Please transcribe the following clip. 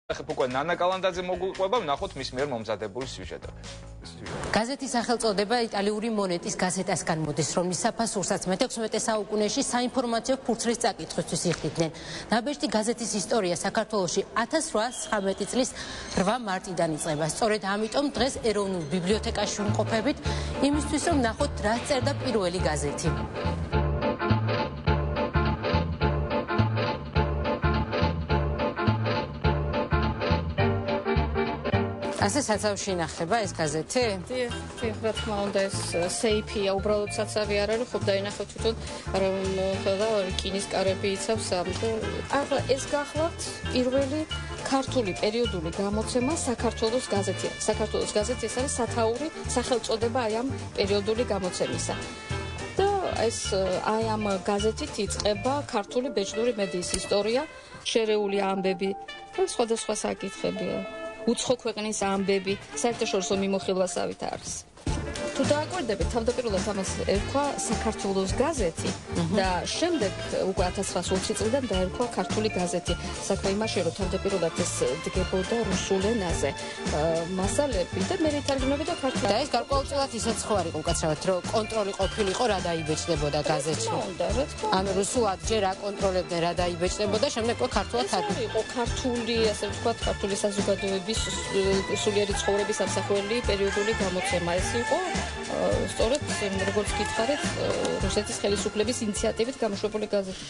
უკვე ნანა კალანდაძე მოგვიყვება, ვნახოთ მის მიერ მომზადებული სიუჟეტი. გაზეთის სახელწოდება იტალიური მონეტის გაზეტას განმოდის, რომლის საფასურსაც მე-16 საუკუნეში საინფორმაციო ფურცლის წაკითხვისთვის იხდიდნენ. ნაბეჭდი გაზეთის ისტორია საქართველოში 1819 წლის 8 მარტიდან იწყება. სწორედ ამიტომ დღეს ეროვნულ ბიბლიოთეკაში ვიმყოფებით, იმისთვის რომ ვნახოთ რა წერდა პირველი გაზეთი. ასე საცავში ინახება ეს გაზეთი? დიახ, რა თქმა უნდა, ეს სეიფია, უბრალოდ საცავი არ არის, ხო დაინახოთ თვითონ რომ რკინის კარები იცავს ამ და ახლა ეს გახლავთ პირველი ქართული პერიოდული გამოცემა საქართველოს გაზეთია. საქართველოს გაზეთი ეს არის სათაური სახელწოდება აი ამ პერიოდული გამოცემისა. და ეს აი ამ გაზეთით იწყება ქართული ბეჭდური მედიის ისტორია, შერეული ამბები და სხვადასხვა საკითხებია. უცხო ქვეყნის ამბები, საერთაშორისო მიმოხილვასავით არის. თუ დააკვირდებით, თავდაპირველად ამას ერქვა საქართველოს გაზეთი და შემდეგ უკვე 1920 წლიდან დაერქვა ქართული გაზეთი. საქმე იმაში, რომ თავდაპირველად ეს დგებოდა რუსულ ენაზე მასალები და მე ითარგმნები და ქართულად. და ეს გარკვეულწილად ისეც ხო არის უკაცრავად, რომ კონტროლი ყოფილიყო რა დაიბეჭდებოდა გაზეთში. ანუ რუსულად ჯერ აკონტროლებდნენ რა დაიბეჭდებოდა, შემდეგ უკვე ქართულად იყო ქართული, ასე ვთქვათ, ქართული საზოგადოების სულიერი ცხოვრების ამსახველი პერიოდული გამოცემა. ეს იყო სწორედ როგორც გითხარით, რუსეთის ხელისუფლების ინიციატივით გამოშვებული გაზეთი.